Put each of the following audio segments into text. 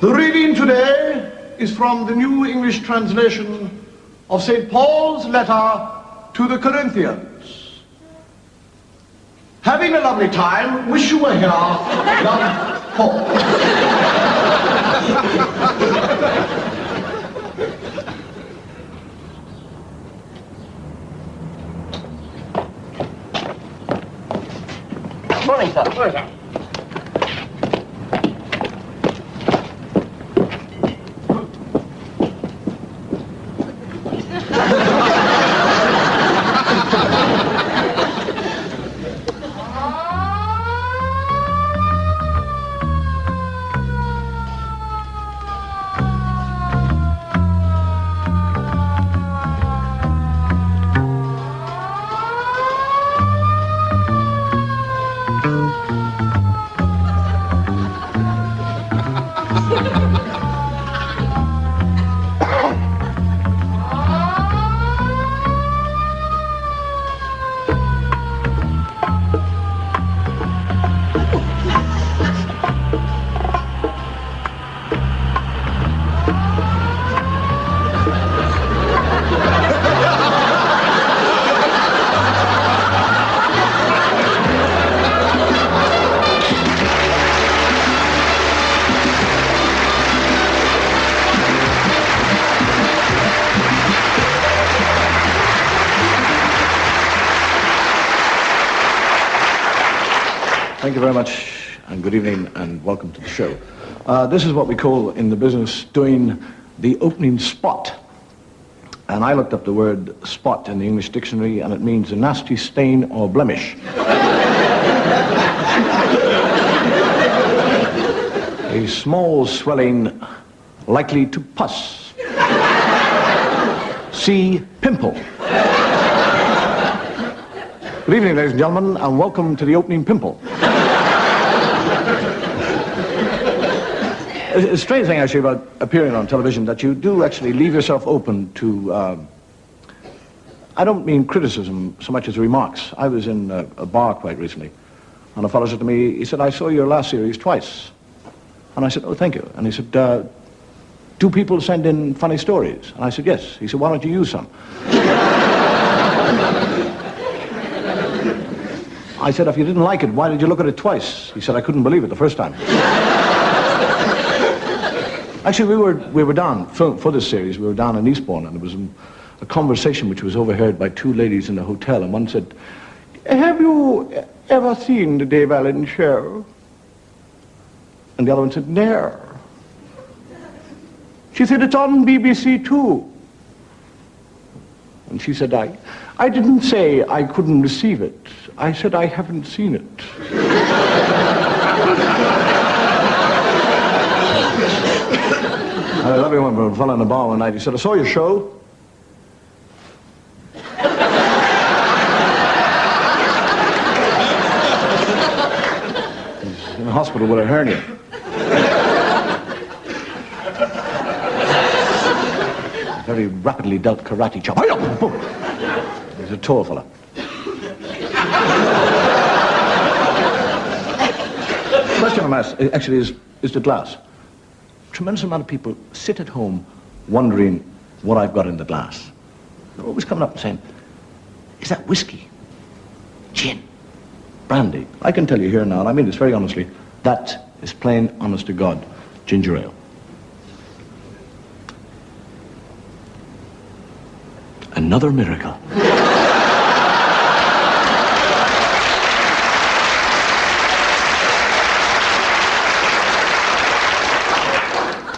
The reading today is from the New English translation of St. Paul's letter to the Corinthians. Having a lovely time, wish you were here, love, Paul. Morning, sir. Morning, sir. Thank you very much, and good evening, and welcome to the show. This is what we call in the business doing the opening spot. And I looked up the word spot in the English dictionary, and it means a nasty stain or blemish. A small swelling likely to pus. See pimple. Good evening, ladies and gentlemen, and welcome to the opening pimple. A strange thing, actually, about appearing on television, that you do actually leave yourself open to, I don't mean criticism so much as remarks. I was in a bar quite recently, and a fellow said to me, he said, "I saw your last series twice." And I said, "Oh, thank you." And he said, "Do people send in funny stories?" And I said, "Yes." He said, "Why don't you use some?" I said, "If you didn't like it, why did you look at it twice?" He said, "I couldn't believe it the first time." Actually, we were down, for this series, we were down in Eastbourne, and there was a conversation which was overheard by two ladies in a hotel, and one said, "Have you ever seen the Dave Allen Show?" And the other one said, "No." She said, "It's on BBC Two." And she said, I didn't say I couldn't receive it. I said I haven't seen it." I had a lovely one from a fellow in the bar one night. He said, "I saw your show." He's in the hospital with a hernia. Very rapidly dealt karate chop. He's a tall fella. The question I'm asked actually is the glass. A tremendous amount of people sit at home wondering what I've got in the glass. They're always coming up and saying, "Is that whiskey? Gin? Brandy?" I can tell you here now, and I mean this very honestly, that is plain, honest to God, ginger ale. Another miracle.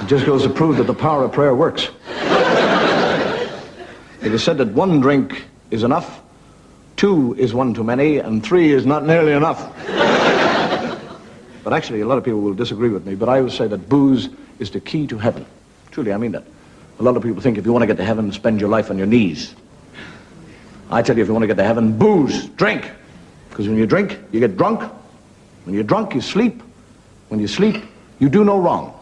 It just goes to prove that the power of prayer works. It is said that one drink is enough, two is one too many, and three is not nearly enough. But actually, a lot of people will disagree with me, but I would say that booze is the key to heaven. Truly, I mean that. A lot of people think if you want to get to heaven, spend your life on your knees. I tell you, if you want to get to heaven, booze, drink. Because when you drink, you get drunk. When you're drunk, you sleep. When you sleep, you do no wrong.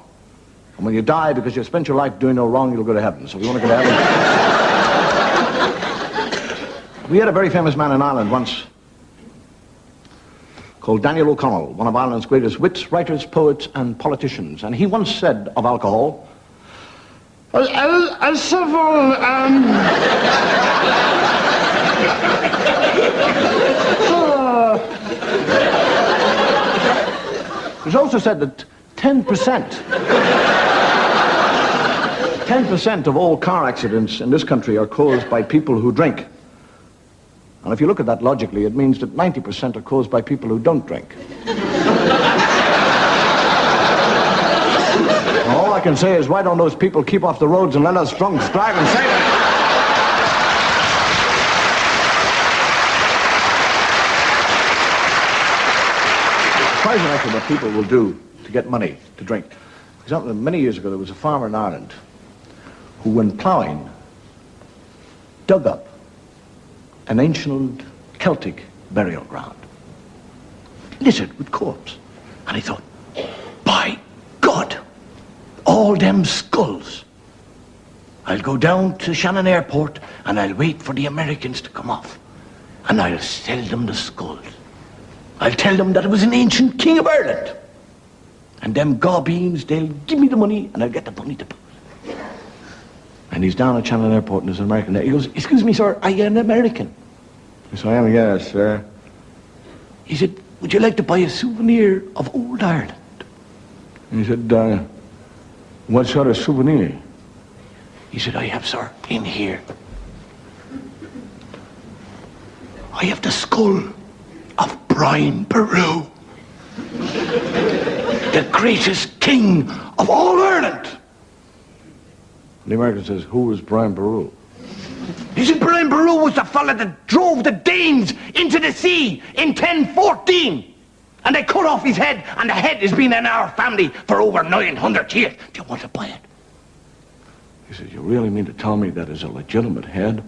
And when you die, because you spent your life doing no wrong, you'll go to heaven. So if you want to go to heaven... We had a very famous man in Ireland once called Daniel O'Connell, one of Ireland's greatest wits, writers, poets, and politicians. And he once said of alcohol, he's also said that 10% of all car accidents in this country are caused by people who drink. And if you look at that logically, it means that 90% are caused by people who don't drink. All I can say is, why don't those people keep off the roads and let us drunks drive and save it? Surprising actually what people will do to get money to drink. For example, many years ago there was a farmer in Ireland who, when ploughing, dug up an ancient Celtic burial ground, littered with corpses. And he thought, by God, all them skulls. I'll go down to Shannon Airport and I'll wait for the Americans to come off. And I'll sell them the skulls. I'll tell them that it was an ancient king of Ireland. And them gobbeens, they'll give me the money and I'll get the money to pay. And he's down at Shannon Airport and there's an American there. He goes, excuse me, sir, are you an American? I said, I am, yes, sir. He said, would you like to buy a souvenir of old Ireland? And he said, what sort of souvenir? He said, I have, sir, in here. I have the skull of Brian Boru, the greatest king of all Ireland. The American says, who was Brian Boru? He said, Brian Boru was the fella that drove the Danes into the sea in 1014. And they cut off his head, and the head has been in our family for over 900 years. Do you want to buy it? He said, you really mean to tell me that is a legitimate head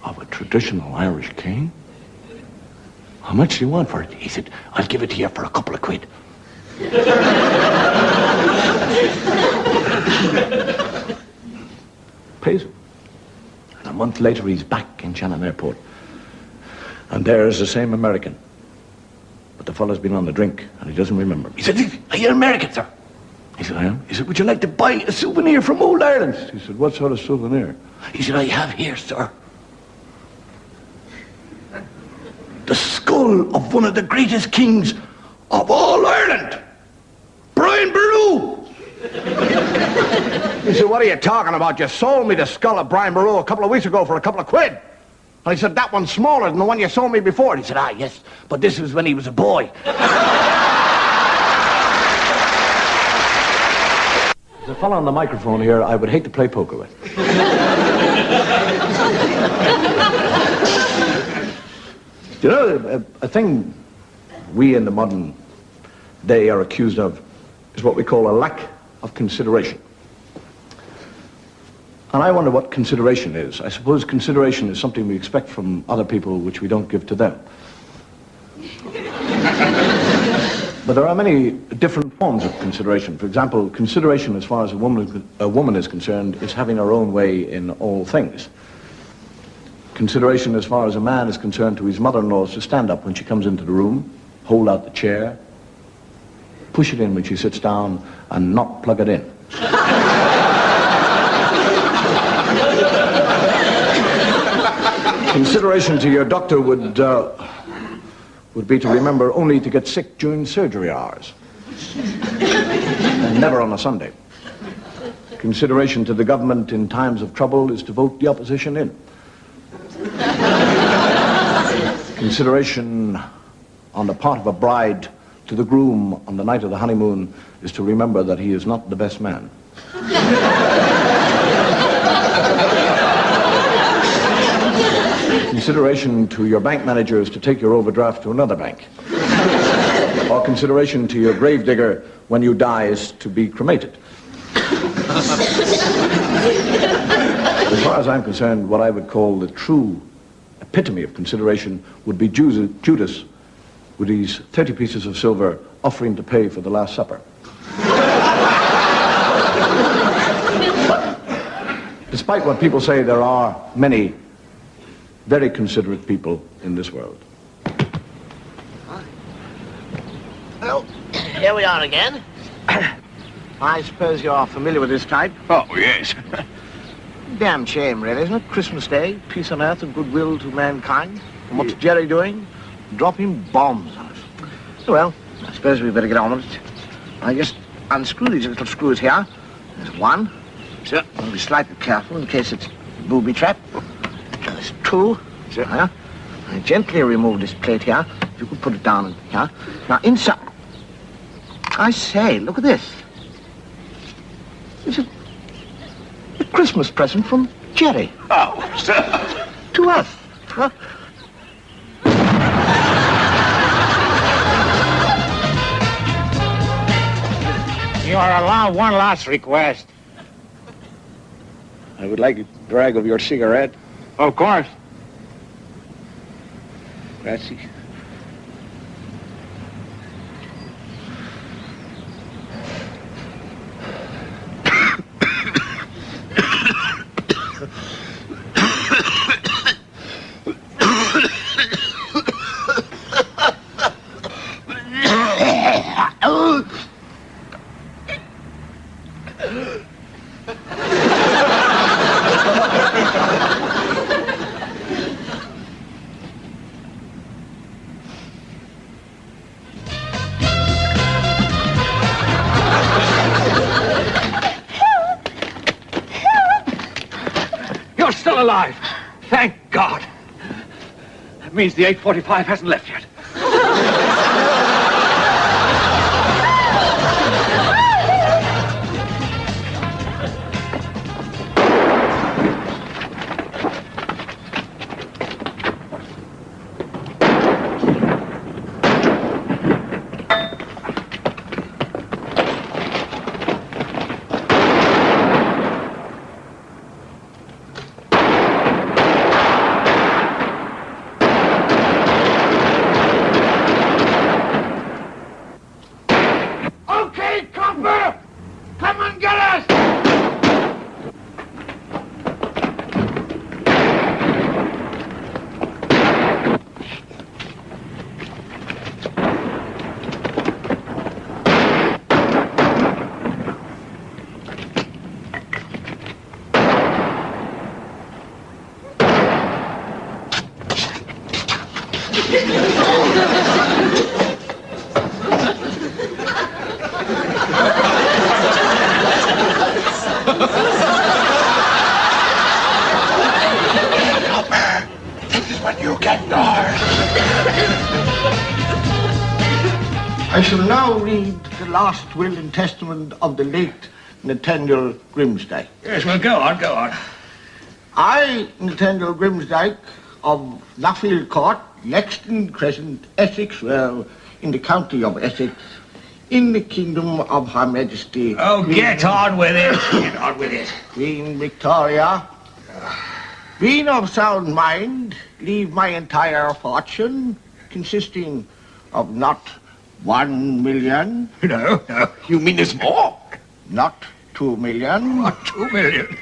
of a traditional Irish king? How much do you want for it? He said, I'll give it to you for a couple of quid. Pays him. And a month later, he's back in Shannon Airport. And there's the same American. But the fellow's been on the drink, and he doesn't remember. He said, are you an American, sir? He said, I am. He said, would you like to buy a souvenir from old Ireland? He said, what sort of souvenir? He said, I have here, sir, the skull of one of the greatest kings of all Ireland, Brian Boru. He said, what are you talking about? You sold me the skull of Brian Boru a couple of weeks ago for a couple of quid. And he said, that one's smaller than the one you sold me before. And he said, ah, yes, but this was when he was a boy. There's a fellow on the microphone here I would hate to play poker with. You know, a thing we in the modern day are accused of is what we call a lack of consideration. And I wonder what consideration is. I suppose consideration is something we expect from other people which we don't give to them. But there are many different forms of consideration. For example, consideration as far as a woman is concerned is having her own way in all things. Consideration as far as a man is concerned to his mother-in-law is to stand up when she comes into the room, hold out the chair, push it in when she sits down, and not plug it in. Consideration to your doctor would be to remember only to get sick during surgery hours, and never on a Sunday. Consideration to the government in times of trouble is to vote the opposition in. Consideration on the part of a bride to the groom on the night of the honeymoon is to remember that he is not the best man. Consideration to your bank manager is to take your overdraft to another bank. Or consideration to your gravedigger when you die is to be cremated. As far as I'm concerned, what I would call the true epitome of consideration would be Judas with these 30 pieces of silver offering to pay for the Last Supper. But despite what people say, there are many very considerate people in this world. Well, here we are again. I suppose you're familiar with this type? Oh, yes. Damn shame, really, isn't it? Christmas Day, peace on earth and goodwill to mankind. And what's Jerry doing? Dropping bombs on us. So, well, I suppose we better get on with it. I just unscrew these little screws here. There's one. Sir. I'll be slightly careful in case it's a booby trap. There's two. Sir. Here. I gently remove this plate here. If you could put it down here. Now, inside... I say, look at this. It's a Christmas present from Jerry. Oh, sir. To us. Huh? You are allowed one last request. I would like a drag of your cigarette. Of course. Grazie. You're still alive. Thank God. That means the 845 hasn't left yet. Okay, Copper! Come and get us! This is what you get, Lord. I shall now read the last will and testament of the late Nathaniel Grimsdyke. Yes, well, go on, go on. I, Nathaniel Grimsdyke, of Nuffield Court, Lexton Crescent, Essex, well, in the county of Essex, in the kingdom of Her Majesty... Oh, get on with it. Get on with it. Queen Victoria, being of sound mind, leave my entire fortune, consisting of not 1 million, No, no. You mean there's more? not 2 million, What, 2 million?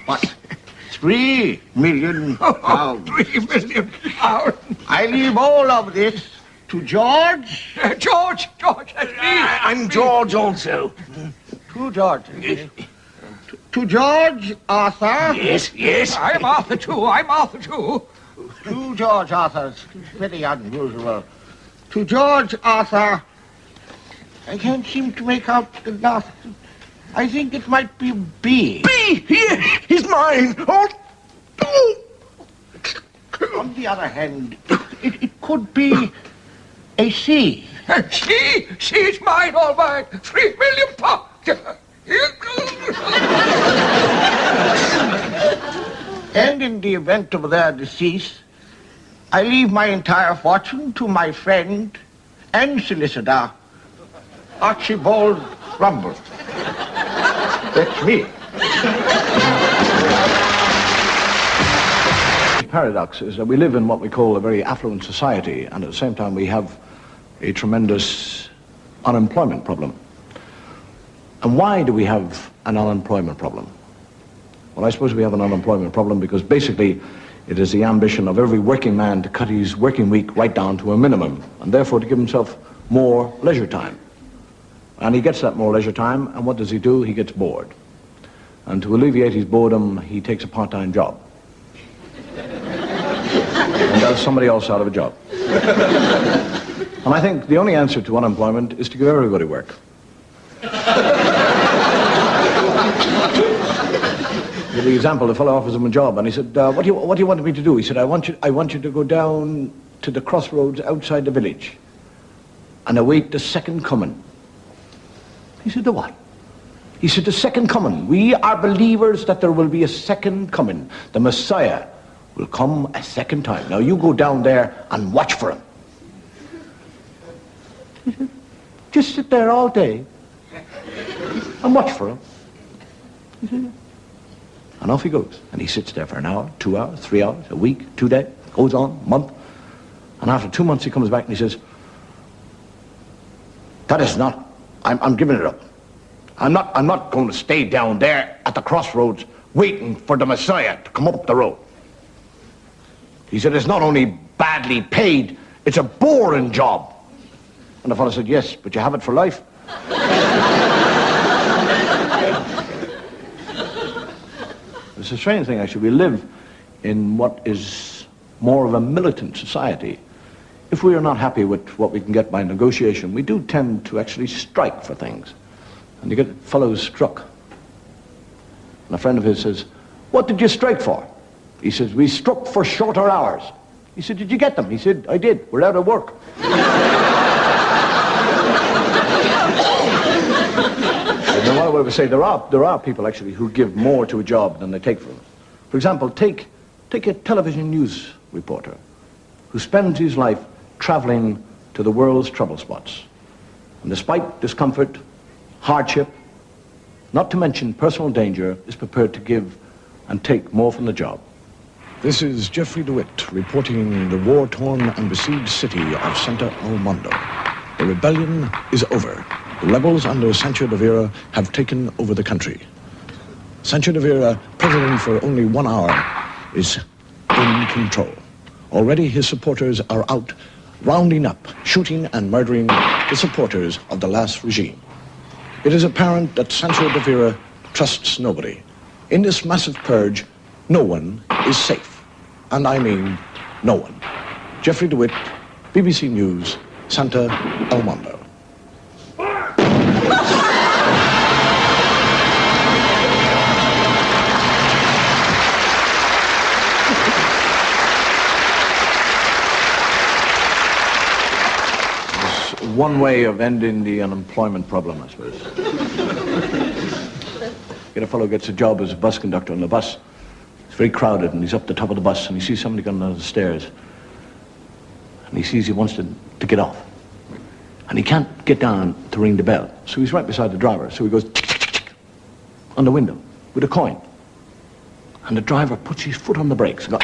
but 3 million pounds. 3 million pounds. I leave all of this to George. George, that's me. I'm George also. To George. To George Arthur. Yes, yes. I'm Arthur too. To George Arthur. It's very unusual. To George Arthur. I can't seem to make out the last. I think it might be B. B! Here! He's mine! Oh! On the other hand, it could be a C. She's mine, all mine! 3 million pounds! And in the event of their decease, I leave my entire fortune to my friend and solicitor, Archibald Rumble. That's me. The paradox is that we live in what we call a very affluent society, and at the same time we have a tremendous unemployment problem. And why do we have an unemployment problem? Well, I suppose we have an unemployment problem because basically it is the ambition of every working man to cut his working week right down to a minimum, and therefore to give himself more leisure time. And he gets that more leisure time, and what does he do? He gets bored. And to alleviate his boredom, he takes a part-time job. And does somebody else out of a job. And I think the only answer to unemployment is to give everybody work. Give the example, the fellow offers him a job, and he said, what do you want me to do? He said, I want you to go down to the crossroads outside the village and await the second coming. He said, the what? He said, the second coming. We are believers that there will be a second coming. The Messiah will come a second time. Now you go down there and watch for him. He said, just sit there all day and watch for him. He said, yeah. And off he goes. And he sits there for an hour, 2 hours, 3 hours, a week, 2 days, goes on, a month. And after 2 months he comes back and he says, that is not, I'm giving it up. I'm not going to stay down there at the crossroads waiting for the Messiah to come up the road. He said, it's not only badly paid, it's a boring job. And the fellow said, yes, but you have it for life. It's a strange thing, actually. We live in what is more of a militant society. If we are not happy with what we can get by negotiation, we do tend to actually strike for things. And you get fellows struck. And a friend of his says, what did you strike for? He says, we struck for shorter hours. He said, did you get them? He said, I did. We're out of work. And what I would say, there are people actually who give more to a job than they take from it. For example, take a television news reporter who spends his life traveling to the world's trouble spots. And despite discomfort, hardship, not to mention personal danger, is prepared to give and take more from the job. This is Geoffrey DeWitt reporting the war-torn and besieged city of Santa Almondo. The rebellion is over. The rebels under Sancho de Vera have taken over the country. Sancho de Vera, president for only 1 hour, is in control. Already his supporters are out rounding up, shooting and murdering the supporters of the last regime. It is apparent that Sancho de Vera trusts nobody. In this massive purge, no one is safe. And I mean no one. Geoffrey DeWitt, BBC News, Santa Almondo. One way of ending the unemployment problem, I suppose. Get a fellow gets a job as a bus conductor on the bus. It's very crowded, and he's up the top of the bus, and he sees somebody coming down the stairs. And he sees he wants to get off. And he can't get down to ring the bell. So he's right beside the driver. So he goes tick, tick, tick, tick, on the window with a coin. And the driver puts his foot on the brakes and goes,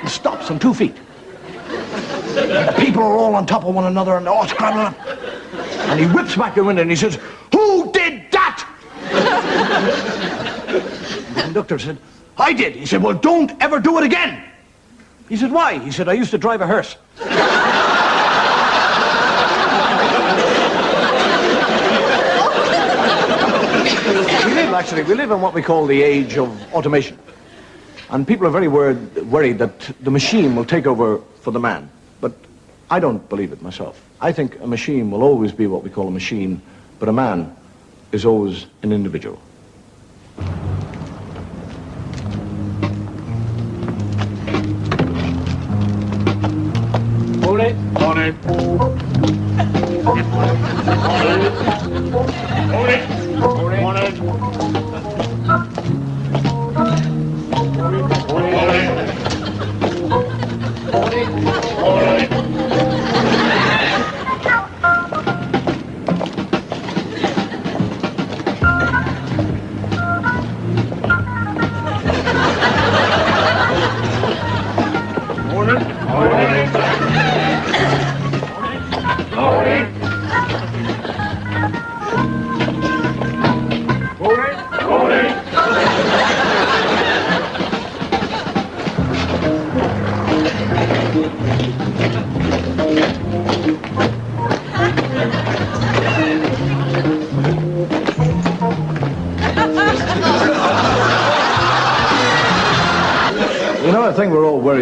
and stops on 2 feet. And the people are all on top of one another and they're all scrambling up. And he whips back the window and he says, who did that? The conductor said, I did. He said, well, don't ever do it again. He said, why? He said, I used to drive a hearse. We live in what we call the age of automation. And people are very worried that the machine will take over for the man. But I don't believe it myself. I think a machine will always be what we call a machine, but a man is always an individual. Hold it. Hold it. Hold it. Hold it. Hold it.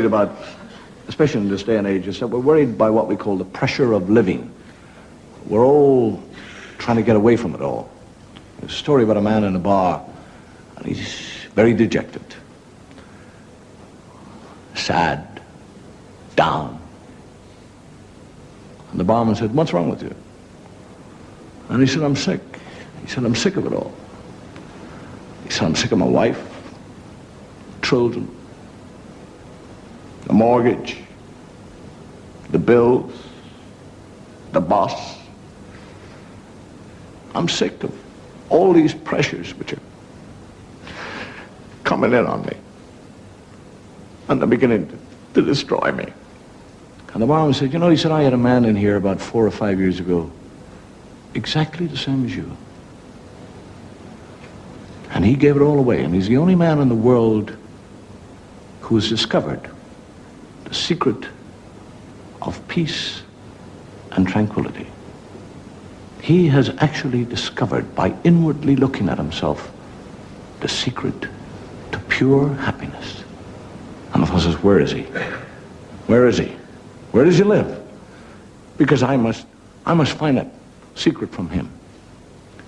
about, especially in this day and age, is that we're worried by what we call the pressure of living. We're all trying to get away from it all. There's a story about a man in a bar, and he's very dejected, sad, down. And the barman said, "What's wrong with you?" And he said, "I'm sick." He said, "I'm sick of it all." He said, "I'm sick of my wife, children, the mortgage, the bills, the boss. I'm sick of all these pressures which are coming in on me. And they're beginning to destroy me." And the barman said, "You know," he said, "I had a man in here about 4 or 5 years ago, exactly the same as you. And he gave it all away. And he's the only man in the world who has discovered the secret of peace and tranquility. He has actually discovered, by inwardly looking at himself, the secret to pure happiness." And the fellow says, "Where is he? Where is he? Where does he live? Because I must find that secret from him."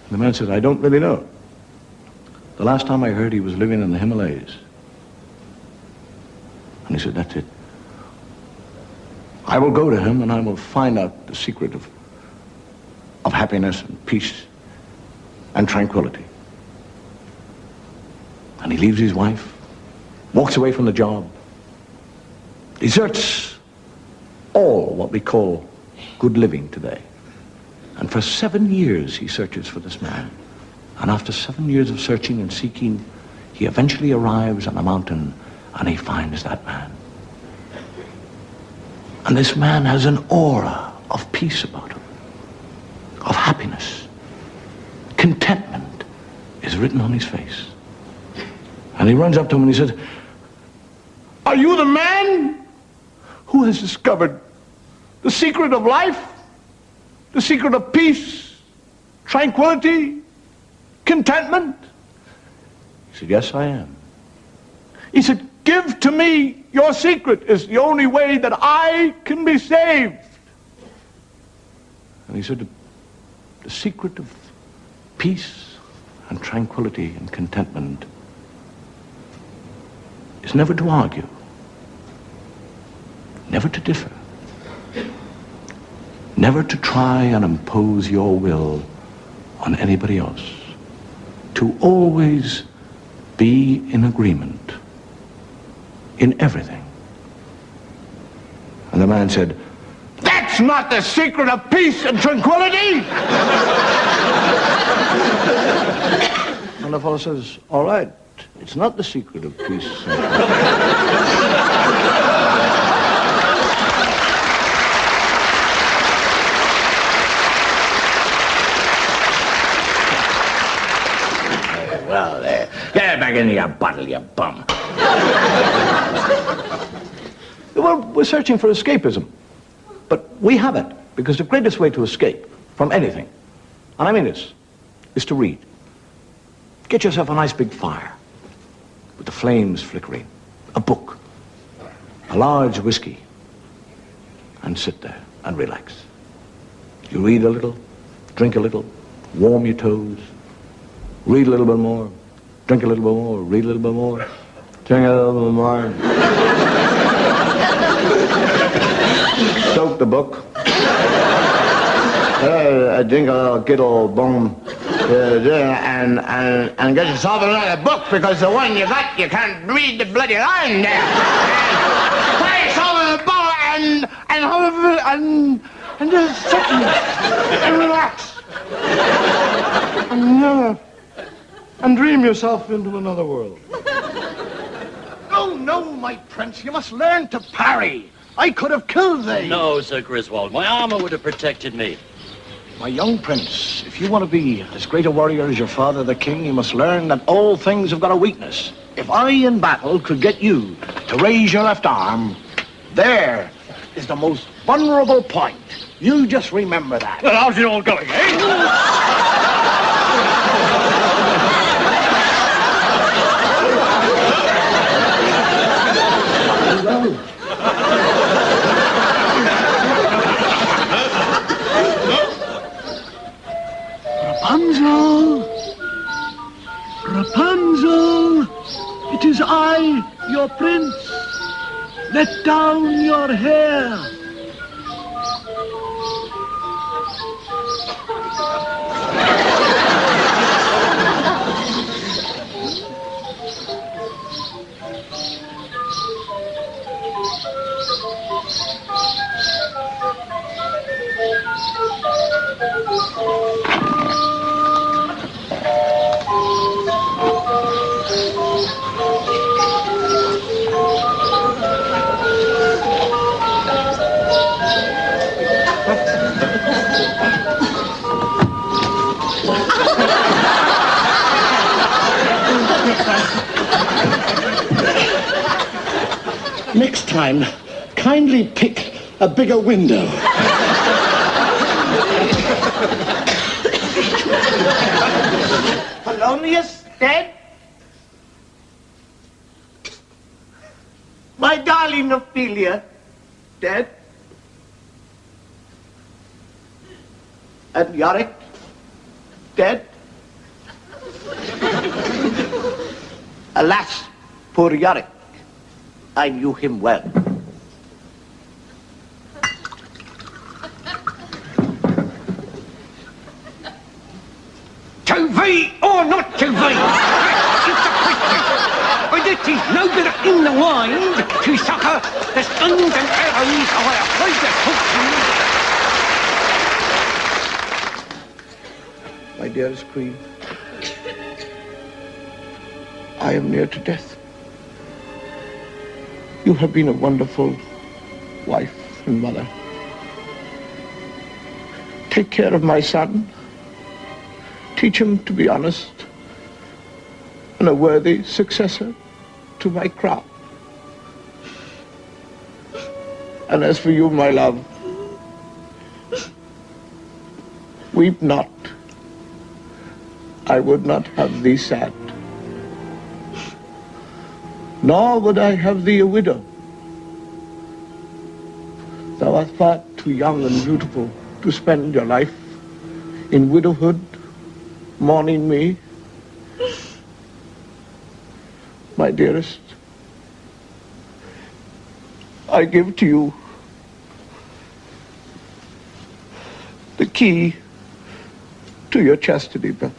And the man said, "I don't really know. The last time I heard, he was living in the Himalayas." And he said, "That's it. I will go to him and I will find out the secret of happiness and peace and tranquility." And he leaves his wife, walks away from the job, deserts all what we call good living today. And for 7 years he searches for this man. And after 7 years of searching and seeking, he eventually arrives on a mountain and he finds that man. And this man has an aura of peace about him, of happiness. Contentment is written on his face. And he runs up to him and he says, "Are you the man who has discovered the secret of life, the secret of peace, tranquility, contentment?" He said, "Yes, I am." He said, "Give to me your secret. It's the only way that I can be saved." And he said, "The secret of peace and tranquility and contentment is never to argue, never to differ, never to try and impose your will on anybody else, to always be in agreement in everything." And the man said, "That's not the secret of peace and tranquility." And the fellow says, "All right, it's not the secret of peace and tranquility." Well, there. Get it back into your bottle, you bum. Well, we're searching for escapism. But we have it, because the greatest way to escape from anything, and I mean this, is to read. Get yourself a nice big fire with the flames flickering, a book, a large whiskey, and sit there and relax. You read a little, drink a little, warm your toes, read a little bit more, drink a little bit more, read a little bit more, drink a little bit more. Soak the book. Drink a little good old bone. And get yourself another book, because the one you got, you can't read the bloody line there. And put yourself in the bowl and just sit and relax. And dream yourself into another world. No, no, my prince, you must learn to parry. I could have killed thee. No, Sir Griswold. My armor would have protected me. My young prince, if you want to be as great a warrior as your father, the king, you must learn that all things have got a weakness. If I in battle could get you to raise your left arm, there is the most vulnerable point. You just remember that. Well, how's it all going, eh? Well, You're here. Next time, kindly pick a bigger window. Polonius dead? My darling Ophelia dead? And Yorick dead? Alas, poor Yorick. I knew him well. To thee or not to thee? It's a question. But it is no better in the wind to succour the sons and arrows of our greater fortune. My dearest Queen, I am near to death. You have been a wonderful wife and mother. Take care of my son. Teach him to be honest and a worthy successor to my crown. And as for you, my love, weep not. I would not have thee sad. Nor would I have thee a widow. Thou art far too young and beautiful to spend your life in widowhood, mourning me. My dearest, I give to you the key to your chastity belt.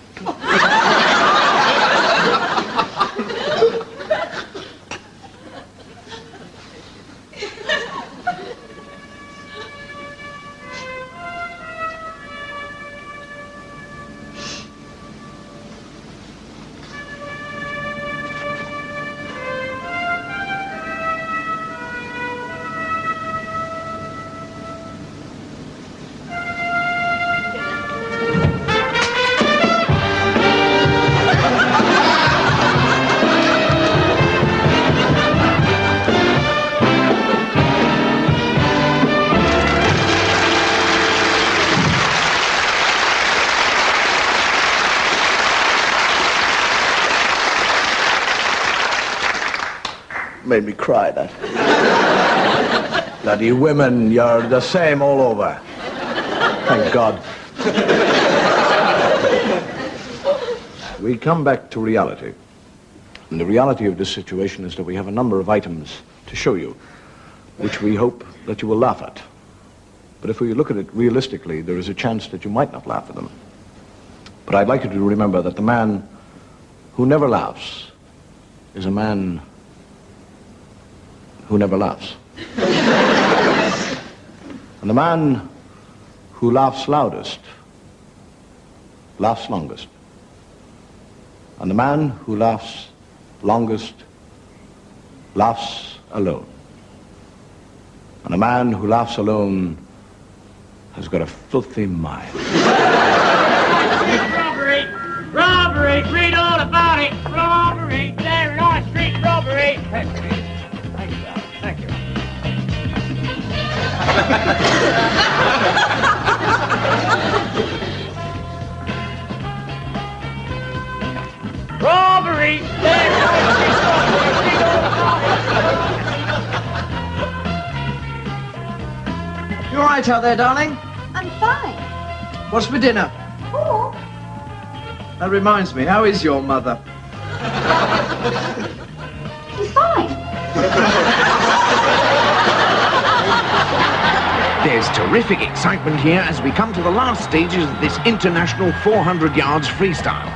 Made me cry, that. Bloody women, you're the same all over. Thank God. We come back to reality. And the reality of this situation is that we have a number of items to show you, which we hope that you will laugh at. But if we look at it realistically, there is a chance that you might not laugh at them. But I'd like you to remember that the man who never laughs is a man who never laughs. And the man who laughs loudest laughs longest. And the man who laughs longest laughs alone. And a man who laughs alone has got a filthy mind. Robbery! Robbery! Read all about it! Robbery! There on street robbery! Thank you, Al. Thank you. Robbery! There on street robbery! Read all about it! You all right out there, darling? I'm fine. What's for dinner? Oh, That reminds me, how is your mother? she's fine. There's terrific excitement here as we come to the last stages of this international 400 yards freestyle.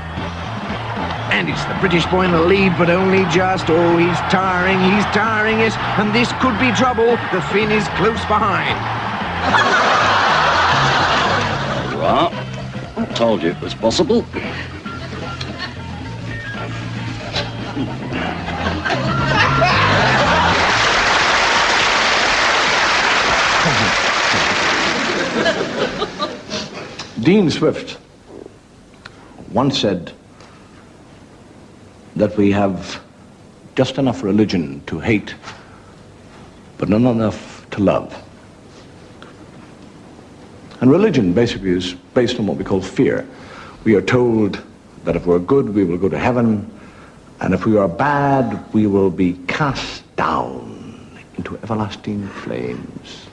And it's the British boy in the lead, but only just. Oh, he's tiring, yes. And this could be trouble. The Finn is close behind. Well, I told you it was possible. Dean Swift once said that we have just enough religion to hate, but not enough to love. And religion basically is based on what we call fear. We are told that if we're good, we will go to heaven, and if we are bad, we will be cast down into everlasting flames.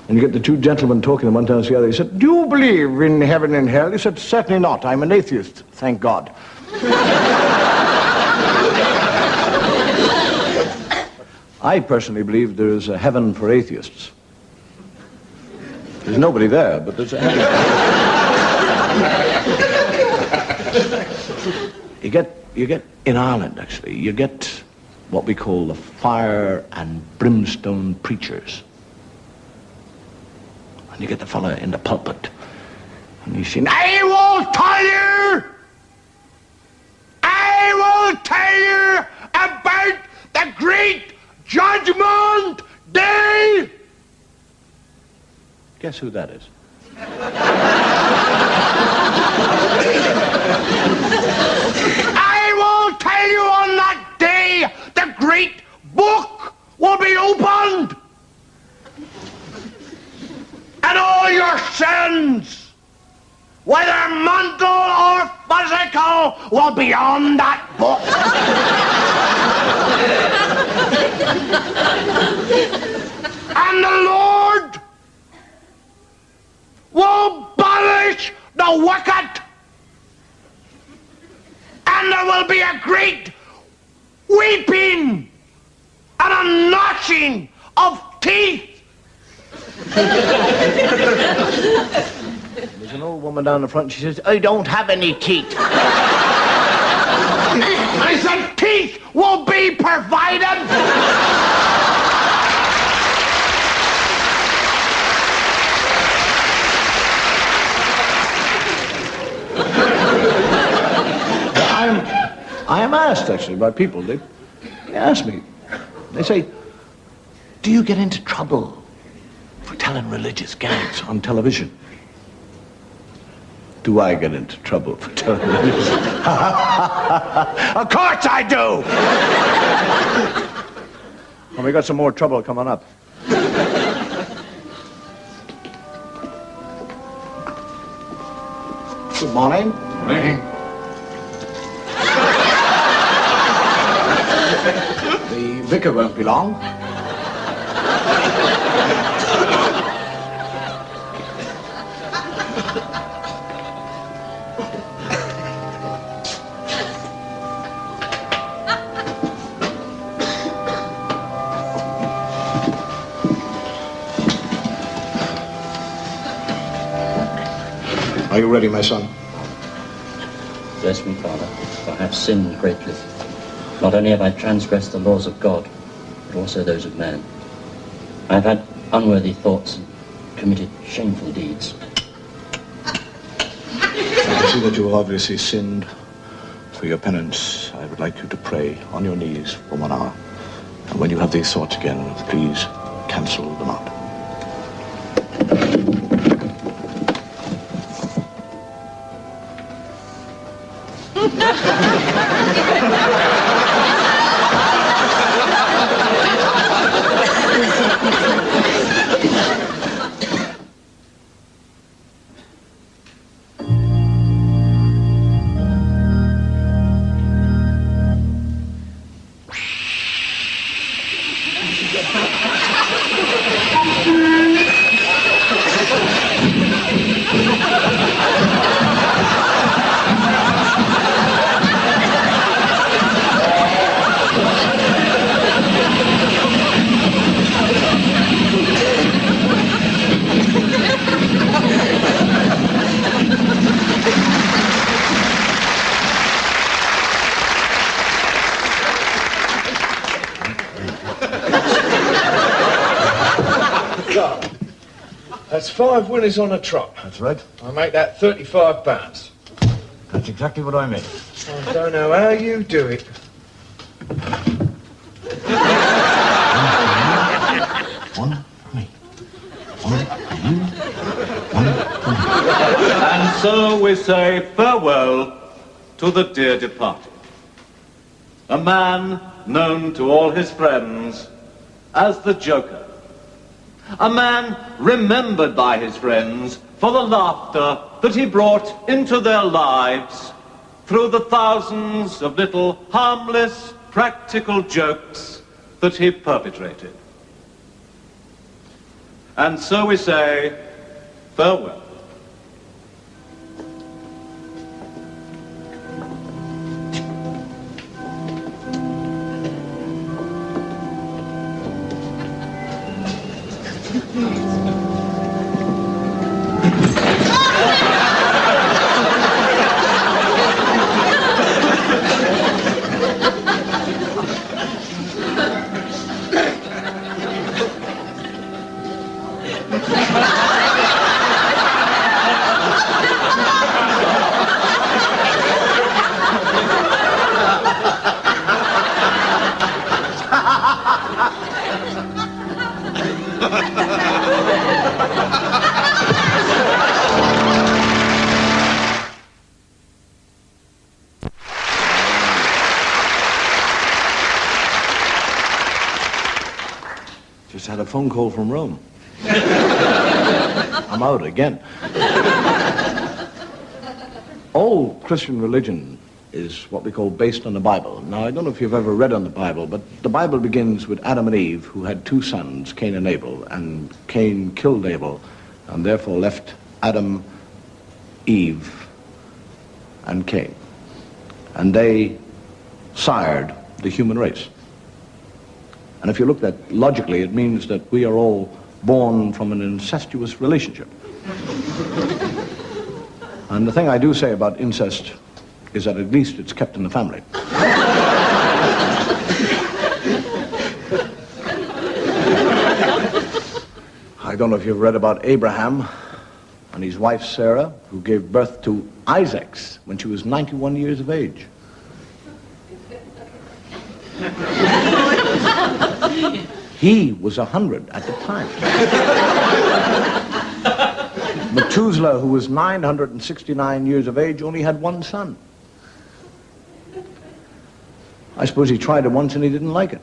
And you get the two gentlemen talking one time to the other. He said, "Do you believe in heaven and hell?" He said, "Certainly not. I'm an atheist, thank God." I personally believe there is a heaven for atheists. There's nobody there, but there's a heaven. You get in Ireland, actually, you get what we call the fire and brimstone preachers. And you get the fella in the pulpit, and he's saying, I will tell you about the great judgment day. Guess who that is? I will tell you on that day, the great book will be opened. And all your sins, whether mental or physical, will be on that book. And the Lord will banish the wicked. And there will be a great weeping and a gnashing of teeth. There's an old woman down the front. She says, I don't have any teeth. I said, teeth will be provided. I am asked, actually, by people. They ask me. They say, do you get into trouble for telling religious gags on television? Do I get into trouble for telling religious? Of course I do! And we got some more trouble coming up. Good morning. Morning. The vicar won't be long. Are you ready, my son? Bless me, Father, for I have sinned greatly. Not only have I transgressed the laws of God, but also those of man. I have had unworthy thoughts and committed shameful deeds. I see that you have obviously sinned. For your penance, I would like you to pray on your knees for 1 hour. And when you have these thoughts again, please cancel them out. So, that's 5 winners on a trot. That's right. I make that £35. That's exactly what I mean. I don't know how you do it. One for me. One for you. One for me. And so we say farewell to the dear departed. A man known to all his friends as the Joker. A man remembered by his friends for the laughter that he brought into their lives through the thousands of little harmless, practical jokes that he perpetrated. And so we say farewell. Just had a phone call from Rome. I'm out again. All Christian religion is what we call based on the Bible. Now, I don't know if you've ever read on the Bible, but the Bible begins with Adam and Eve, who had 2 sons, Cain and Abel, and Cain killed Abel, and therefore left Adam, Eve, and Cain. And they sired the human race. And if you look at that logically, it means that we are all born from an incestuous relationship. And the thing I do say about incest is that at least it's kept in the family. I don't know if you've read about Abraham and his wife Sarah, who gave birth to Isaacs when she was 91 years of age. He was 100 at the time. Methuselah, who was 969 years of age, only had 1 son. I suppose he tried it once and he didn't like it.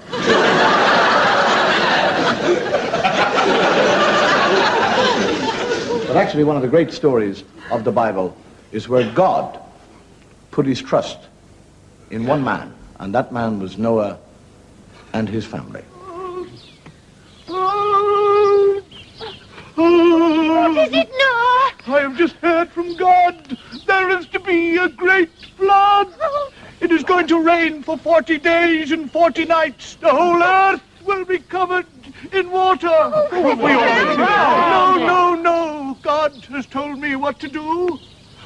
But actually, one of the great stories of the Bible is where God put his trust in one man, and that man was Noah and his family. What is it, Noah? I have just heard from God. There is to be a great flood. It is going to rain for 40 days and 40 nights. The whole earth will be covered in water. No. God has told me what to do.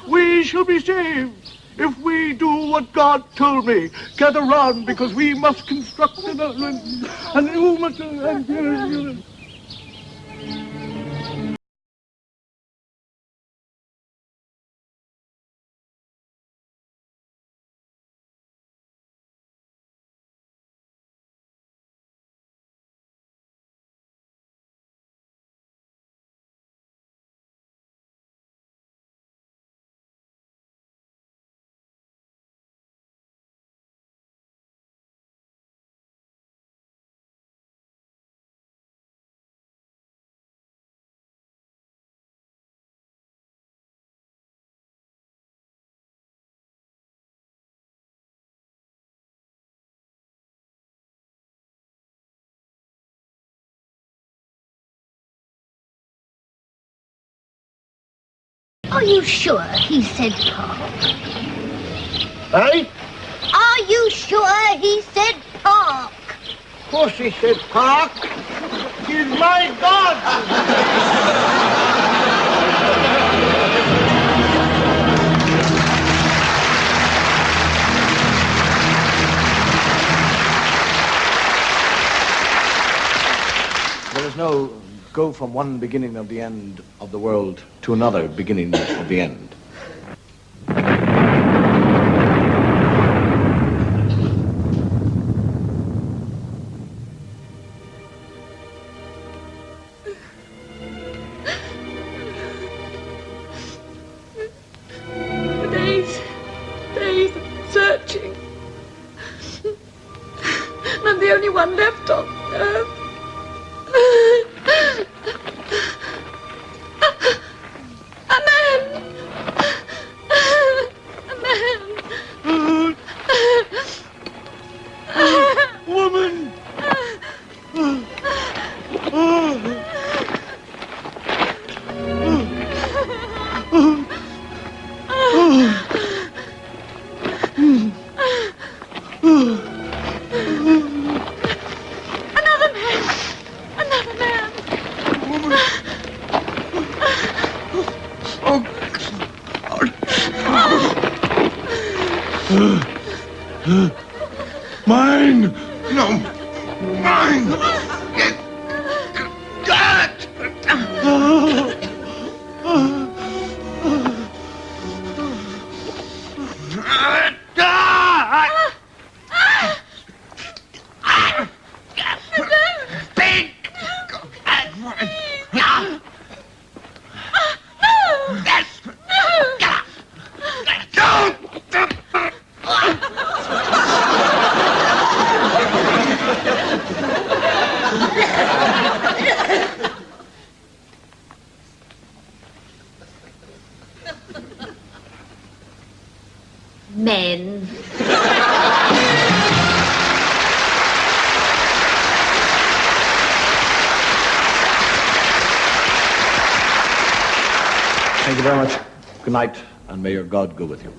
We shall be saved if we do what God told me. Gather round, because we must construct and you must... Are you sure he said park? Hey? Are you sure he said park? Of course he said park. He's my God. There is no go from one beginning of the end of the world to another beginning of the end. Days of searching. And I'm the only one left on earth. A man! A man! Woman! Another man! Another man! Mine! No! Mine! God! Men. Thank you very much. Good night, and may your God go with you.